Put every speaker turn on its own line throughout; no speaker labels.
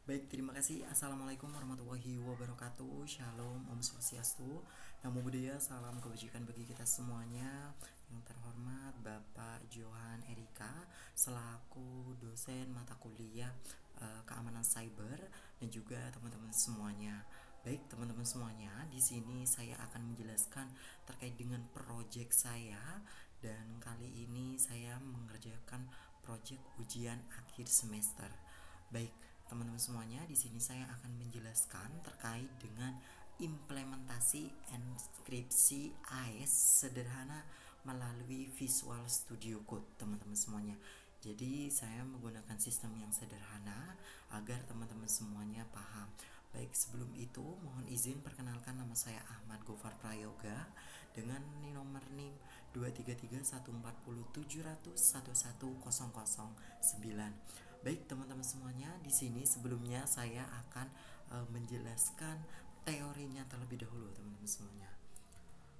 Baik, terima kasih. Assalamualaikum warahmatullahi wabarakatuh. Shalom, Om Swastiastu. Namo Buddhaya, salam kebajikan bagi kita semuanya. Yang terhormat Bapak Johan Erika selaku dosen mata kuliah keamanan cyber dan juga teman-teman semuanya. Baik, teman-teman semuanya, di sini saya akan menjelaskan terkait dengan proyek saya dan kali ini saya mengerjakan proyek ujian akhir semester. Baik, teman-teman semuanya, di sini saya akan menjelaskan terkait dengan implementasi enskripsi AES sederhana melalui Visual Studio Code, teman-teman semuanya. Jadi saya menggunakan sistem yang sederhana agar teman-teman semuanya paham. Baik, sebelum itu mohon izin perkenalkan, nama saya Ahmad Gofar Prayoga dengan nomor NIM 2331407001109. Baik, teman-teman semuanya, di sini sebelumnya saya akan menjelaskan teorinya terlebih dahulu, teman-teman semuanya.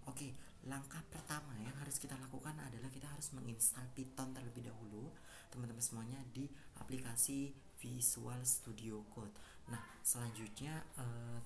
Oke, langkah pertama yang harus kita lakukan adalah kita harus menginstal Python terlebih dahulu, teman-teman semuanya, di aplikasi Visual Studio Code. Nah, selanjutnya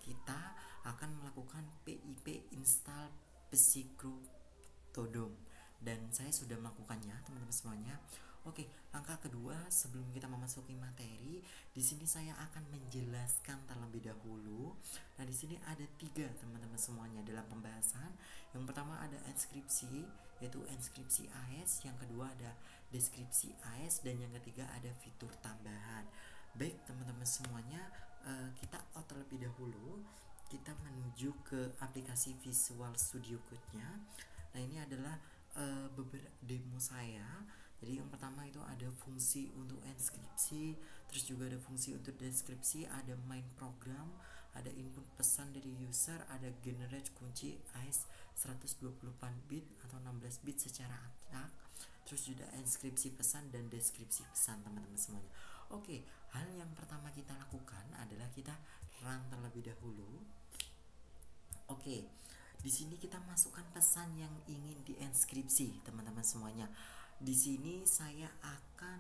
kita akan melakukan pip install Psychrotodome dan saya sudah melakukannya, teman-teman semuanya. Oke, langkah kedua sebelum kita memasuki materi, di sini saya akan menjelaskan terlebih dahulu. Nah, di sini ada 3, teman-teman semuanya, dalam pembahasan. Yang pertama ada enskripsi, yaitu enskripsi AES. Yang kedua ada deskripsi AES dan yang ketiga ada fitur tambahan. Baik, teman-teman semuanya, kita terlebih dahulu kita menuju ke aplikasi Visual Studio Code-nya. Nah, ini adalah beberapa demo saya. Jadi yang pertama itu ada fungsi untuk enskripsi, terus juga ada fungsi untuk deskripsi, ada main program, ada input pesan dari user, ada generate kunci AES 128 bit atau 16 bit secara acak, terus juga enskripsi pesan dan deskripsi pesan, teman-teman semuanya. Oke, hal yang pertama kita lakukan adalah kita run terlebih dahulu. Oke, di sini kita masukkan pesan yang ingin dienskripsi, teman-teman semuanya. Di sini saya akan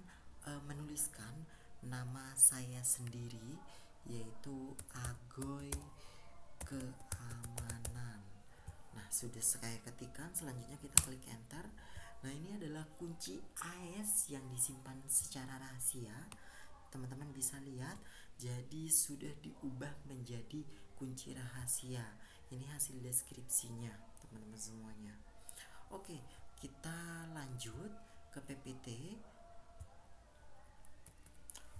menuliskan nama saya sendiri, yaitu Agoy Keamanan. Nah, sudah saya ketikkan, selanjutnya kita klik enter. Nah, ini adalah kunci AES yang disimpan secara rahasia. Teman-teman bisa lihat, jadi sudah diubah menjadi kunci rahasia. Ini hasil deskripsinya, teman-teman semuanya. Oke, kita lanjut ke PPT.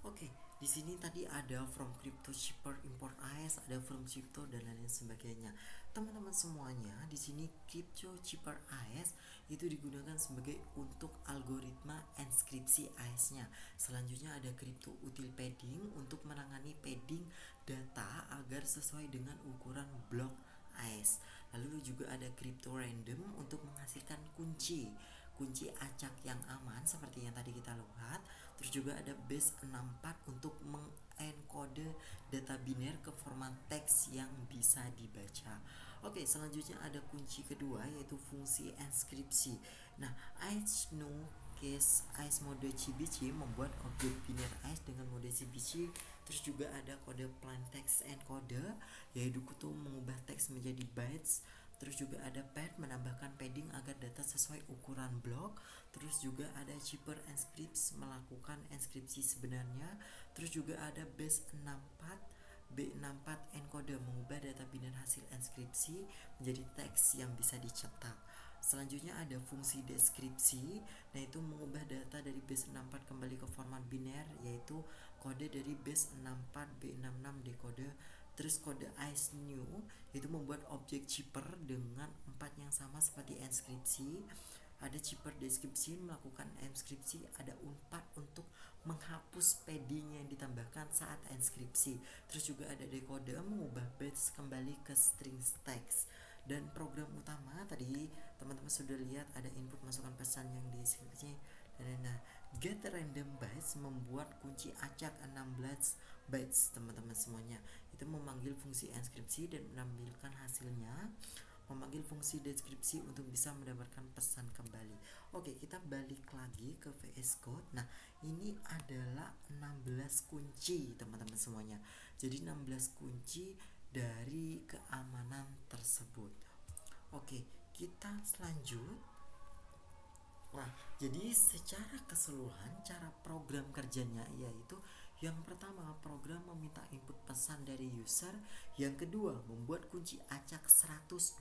Oke, di sini tadi ada from crypto shipper import AES, ada from crypto dan lain sebagainya. Teman-teman semuanya, di sini crypto shipper AES itu digunakan sebagai untuk algoritma enskripsi AES-nya. Selanjutnya ada crypto util padding untuk menangani padding data agar sesuai dengan ukuran blok AES. Lalu juga ada crypto random untuk menghasilkan kunci acak yang aman seperti yang tadi kita lihat. Terus juga ada base 64 untuk mengenkode data biner ke format teks yang bisa dibaca. Oke, selanjutnya ada kunci kedua yaitu fungsi enskripsi. Nah, AES no case AES mode CBC membuat objek biner AES dengan mode CBC. Terus juga ada kode plain text encoder yaitu mengubah teks menjadi bytes. Terus juga ada pad menambahkan padding agar data sesuai ukuran blok. Terus juga ada chipper enscripts melakukan enskripsi sebenarnya. Terus juga ada base 64 B64 encoder mengubah data biner hasil enskripsi menjadi teks yang bisa dicetak. Selanjutnya ada fungsi deskripsi, nah itu mengubah data dari base 64 kembali ke format biner, yaitu kode dari base 64 B66 decoder. Terus kode AES new itu membuat objek chipper dengan 4 yang sama seperti enskripsi. Ada chipper deskripsi melakukan enskripsi, ada unpad untuk menghapus padding yang ditambahkan saat enskripsi. Terus juga ada decoder mengubah bytes kembali ke string text. Dan program utama tadi teman-teman sudah lihat ada input masukkan pesan yang deskripsi. Nah, get random bytes membuat kunci acak 16 bytes, teman-teman semuanya. Itu memanggil fungsi enskripsi dan menampilkan hasilnya. memanggil fungsi deskripsi untuk bisa mendapatkan pesan kembali. Oke, kita balik lagi ke VS Code. Nah, ini adalah 16 kunci teman-teman semuanya. Jadi 16 kunci dari keamanan tersebut. Oke, kita selanjut. Nah, jadi secara keseluruhan cara program kerjanya yaitu yang pertama, program meminta input pesan dari user. Yang kedua, membuat kunci acak 128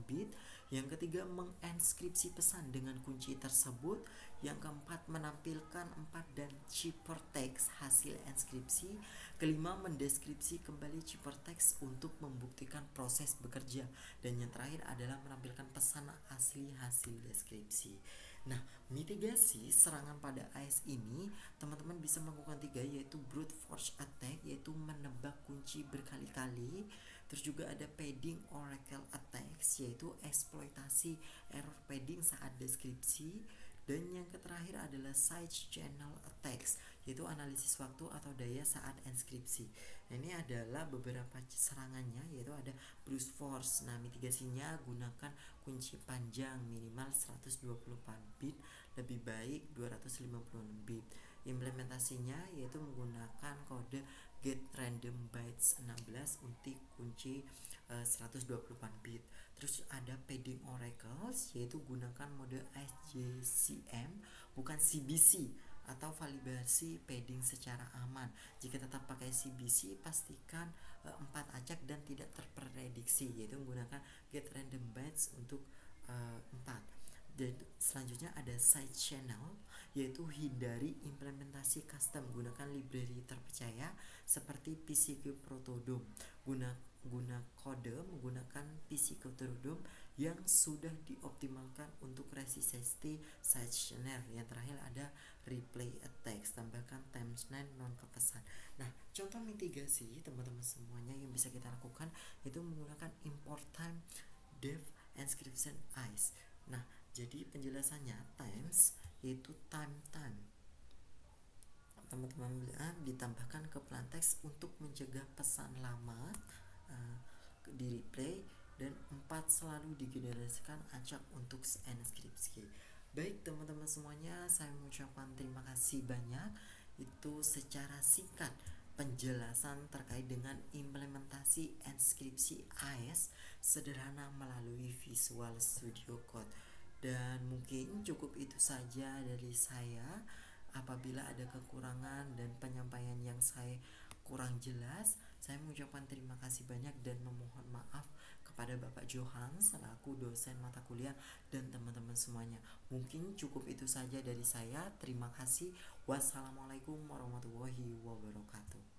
bit. Yang ketiga, menginskripsi pesan dengan kunci tersebut. Yang keempat, menampilkan 4 dan ciphertext hasil inskripsi. Kelima, mendeskripsi kembali ciphertext untuk membuktikan proses bekerja. Dan yang terakhir adalah menampilkan pesan asli hasil deskripsi. Nah, mitigasi serangan pada AES ini teman-teman bisa melakukan 3, yaitu brute force attack, yaitu menebak kunci berkali-kali. Terus juga ada padding oracle attacks, yaitu eksploitasi error padding saat deskripsi. Dan yang terakhir adalah side channel attacks, yaitu analisis waktu atau daya saat inskripsi. Nah, ini adalah beberapa serangannya, yaitu ada brute force. Nah, mitigasinya gunakan kunci panjang minimal 124 bit, lebih baik 256 bit. Implementasinya yaitu menggunakan kode get random bytes 16 untuk kunci 124 bit. Terus ada padding oracles, yaitu gunakan mode SJCM bukan CBC atau validasi padding secara aman. Jika tetap pakai CBC, pastikan 4 acak dan tidak terprediksi, yaitu menggunakan get random bytes untuk 4. Dan selanjutnya ada side channel, yaitu hindari implementasi custom, gunakan library terpercaya seperti PCQ-Protodome. Guna kode menggunakan PCQ-Protodome yang sudah dioptimalkan untuk resistance side channel. Yang terakhir ada replay attacks, tambahkan timestamp non kepesan. Nah, contoh mitigasi teman-teman semuanya yang bisa kita lakukan itu menggunakan import time dev encryption ICE. Nah, jadi penjelasannya times yaitu time teman-teman ditambahkan ke plain text untuk mencegah pesan lama di replay, dan 4 selalu digenerasikan acak untuk inskripsi. Baik teman-teman semuanya, saya mengucapkan terima kasih banyak. Itu secara singkat penjelasan terkait dengan implementasi inskripsi AES sederhana melalui Visual Studio Code. Dan mungkin cukup itu saja dari saya. Apabila ada kekurangan dan penyampaian yang saya kurang jelas, saya mengucapkan terima kasih banyak dan memohon maaf kepada Bapak Johan selaku dosen mata kuliah dan teman-teman semuanya. Mungkin cukup itu saja dari saya. Terima kasih. Wassalamualaikum warahmatullahi wabarakatuh.